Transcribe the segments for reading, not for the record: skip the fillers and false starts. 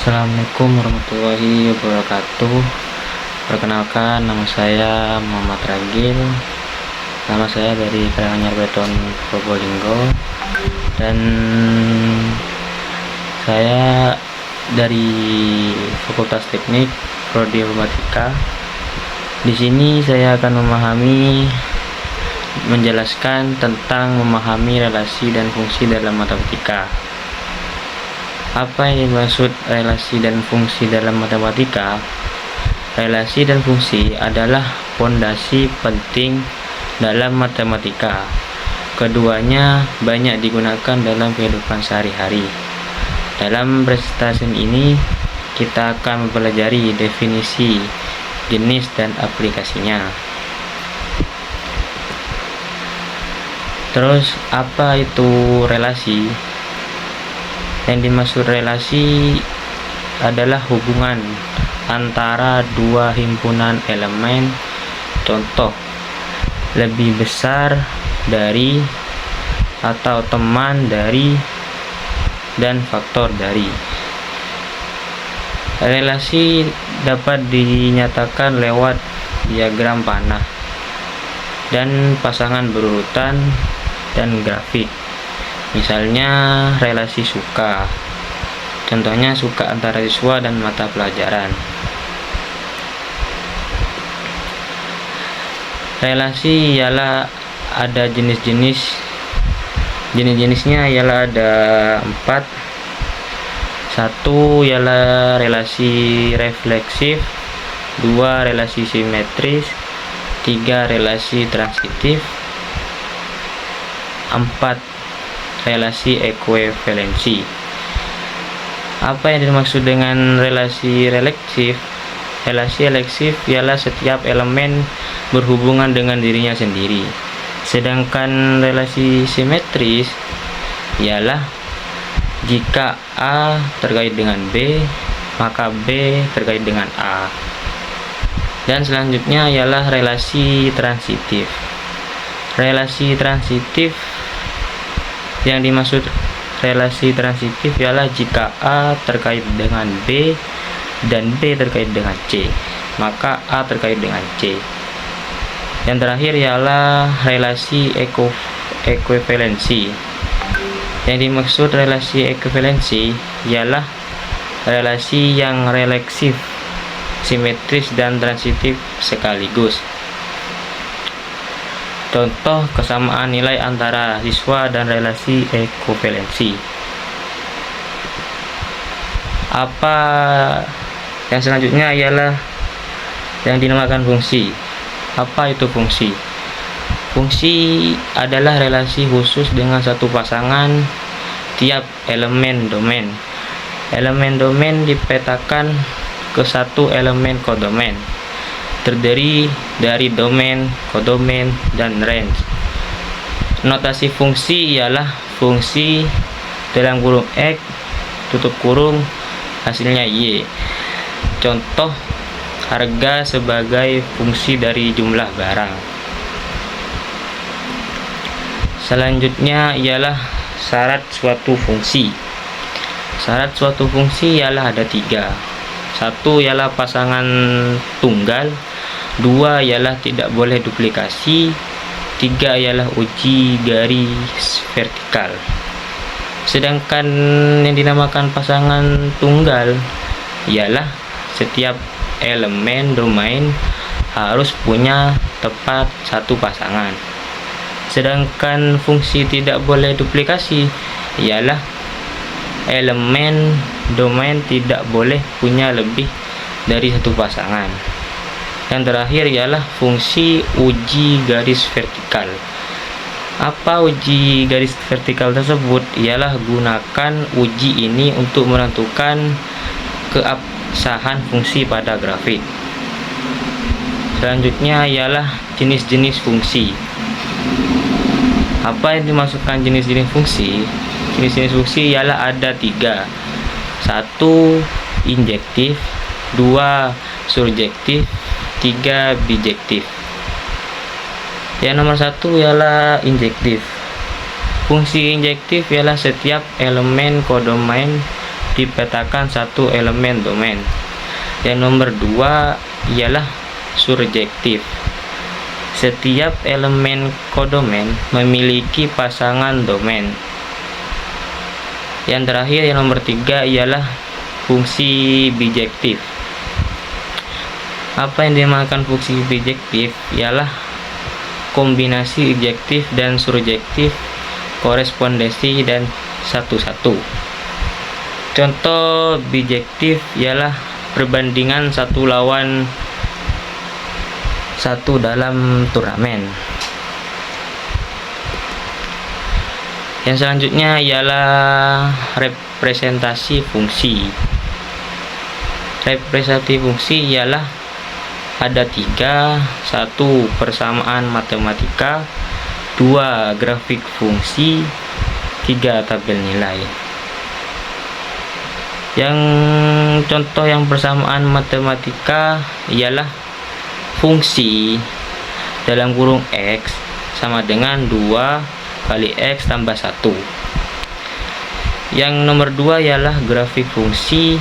Assalamualaikum warahmatullahi wabarakatuh. Perkenalkan, nama saya Muhammad Ragil. Nama saya dari Karanganyar Beton Probolinggo, dan saya dari Fakultas Teknik Prodi Informatika. Di sini saya akan menjelaskan tentang memahami relasi dan fungsi dalam matematika. Apa yang dimaksud relasi dan fungsi dalam matematika? Relasi dan fungsi adalah fondasi penting dalam matematika. Keduanya banyak digunakan dalam kehidupan sehari-hari. Dalam presentasi ini, kita akan mempelajari definisi, jenis, dan aplikasinya. Terus, apa itu relasi? Yang dimaksud relasi adalah hubungan antara dua himpunan elemen, contoh lebih besar dari, atau teman dari, dan faktor dari. Relasi dapat dinyatakan lewat diagram panah dan pasangan berurutan dan grafik. Misalnya relasi suka, contohnya suka antara siswa dan mata pelajaran. Relasi ialah ada jenis-jenisnya ialah ada 4. Satu ialah relasi refleksif, 2 relasi simetris, 3 relasi transitif, 4 relasi ekuivalensi. Apa yang dimaksud dengan relasi refleksif? Relasi refleksif ialah setiap elemen berhubungan dengan dirinya sendiri. Sedangkan relasi simetris ialah jika A terkait dengan B, maka B terkait dengan A. Dan selanjutnya ialah relasi transitif. Relasi transitif, yang dimaksud relasi transitif ialah jika A terkait dengan B dan B terkait dengan C, maka A terkait dengan C. Yang terakhir ialah relasi ekuivalensi. Yang dimaksud relasi ekuivalensi ialah relasi yang refleksif, simetris, dan transitif sekaligus. Contoh kesamaan nilai antara siswa dan relasi ekuivalensi. Apa yang selanjutnya ialah yang dinamakan fungsi. Apa itu fungsi? Fungsi adalah relasi khusus dengan satu pasangan tiap elemen domain. Elemen domain dipetakan ke satu elemen kodomain, terdiri dari domain, kodomain, dan range. Notasi fungsi ialah fungsi dalam kurung X tutup kurung hasilnya Y. Contoh, harga sebagai fungsi dari jumlah barang. Selanjutnya ialah syarat suatu fungsi. Syarat suatu fungsi ialah ada 3. 1 ialah pasangan tunggal, 2 ialah tidak boleh duplikasi, 3 ialah uji garis vertikal. Sedangkan yang dinamakan pasangan tunggal ialah setiap elemen domain harus punya tepat satu pasangan. Sedangkan fungsi tidak boleh duplikasi ialah elemen domain tidak boleh punya lebih dari satu pasangan. Yang terakhir ialah fungsi uji garis vertikal. Apa uji garis vertikal tersebut? Ialah gunakan uji ini untuk menentukan keabsahan fungsi pada grafik. Selanjutnya ialah jenis-jenis fungsi. Apa yang dimaksudkan jenis-jenis fungsi? Jenis-jenis fungsi ialah ada 3. 1 injektif, 2 surjektif, 3 bijektif. Yang nomor 1 ialah injektif. Fungsi injektif ialah setiap elemen kodomain dipetakan satu elemen domain. Yang nomor 2 ialah surjektif. Setiap elemen kodomain memiliki pasangan domain. Yang terakhir, yang nomor 3 ialah fungsi bijektif. Apa yang dinamakan fungsi bijektif? Ialah kombinasi injektif dan surjektif, korespondensi dan satu-satu. Contoh bijektif ialah perbandingan 1 lawan 1 dalam turnamen. Yang selanjutnya ialah representasi fungsi. Representasi fungsi ialah ada 3: 1 persamaan matematika, 2 grafik fungsi, 3 tabel nilai. Yang contoh yang persamaan matematika ialah fungsi dalam kurung X sama dengan 2 kali X tambah 1. Yang nomor 2 ialah grafik fungsi.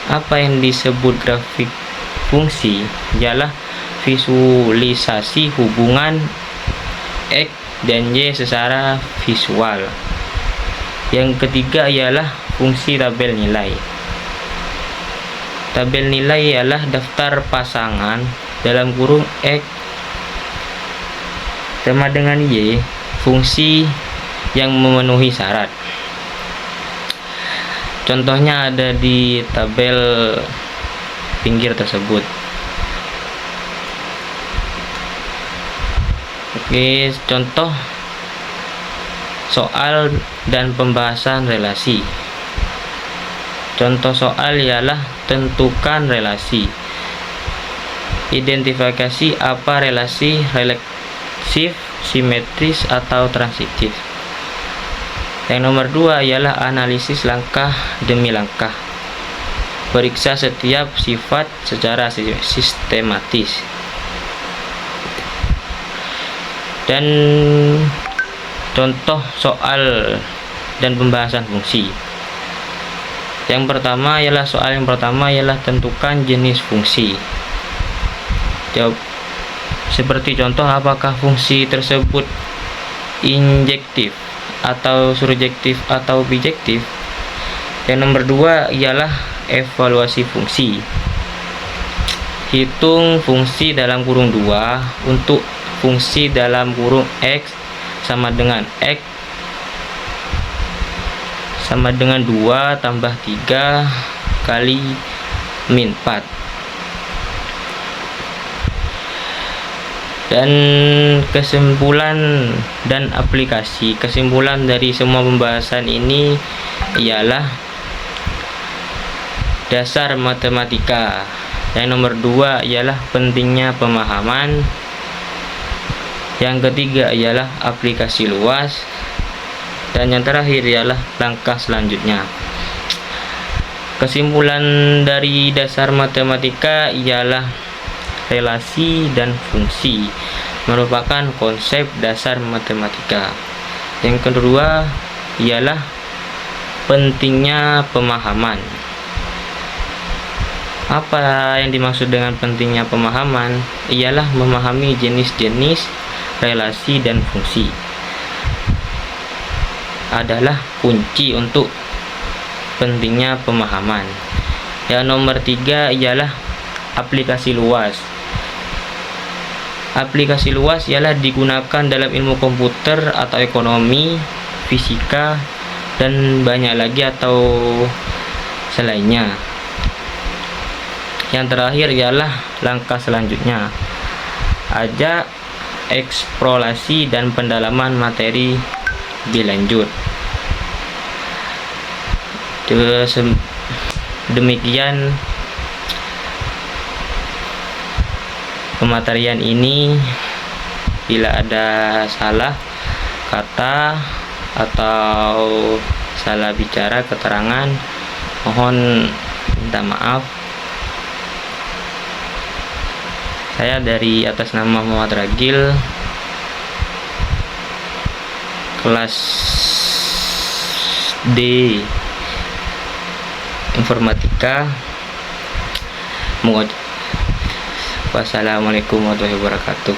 Apa yang disebut grafik fungsi? Ialah visualisasi hubungan X dan Y secara visual. Yang ketiga ialah fungsi tabel nilai. Tabel nilai ialah daftar pasangan dalam kurung X sama dengan Y fungsi yang memenuhi syarat. Contohnya ada di tabel pinggir tersebut. Oke, contoh soal dan pembahasan relasi. Contoh soal ialah tentukan relasi. Identifikasi apa relasi relatif, simetris, atau transitif. Yang nomor 2 ialah analisis langkah demi langkah. Periksa setiap sifat secara sistematis. Dan contoh soal dan pembahasan fungsi. Yang pertama ialah tentukan jenis fungsi. Jawab seperti contoh, apakah fungsi tersebut injektif atau surjektif atau bijektif. Yang nomor 2 ialah evaluasi fungsi. Hitung fungsi dalam kurung 2 untuk fungsi dalam kurung X sama dengan X sama dengan 2 tambah 3 kali min 4. Dan kesimpulan dan aplikasi. Kesimpulan dari semua pembahasan ini ialah dasar matematika. Yang nomor 2 ialah pentingnya pemahaman. Yang ketiga ialah aplikasi luas. Dan yang terakhir ialah langkah selanjutnya. Kesimpulan dari dasar matematika ialah relasi dan fungsi merupakan konsep dasar matematika. Yang kedua ialah pentingnya pemahaman. Apa yang dimaksud dengan pentingnya pemahaman? Ialah memahami jenis-jenis relasi dan fungsi adalah kunci untuk pentingnya pemahaman. Yang nomor 3 ialah aplikasi luas. Aplikasi luas ialah digunakan dalam ilmu komputer atau ekonomi, fisika, dan banyak lagi atau selainnya. Yang terakhir ialah langkah selanjutnya. Ajak eksplorasi dan pendalaman materi lebih lanjut. Demikian pematerian ini. Bila ada salah kata atau salah bicara keterangan, mohon minta maaf. Saya dari atas nama Muhammad Ragil, kelas D informatika. Wassalamualaikum warahmatullahi wabarakatuh.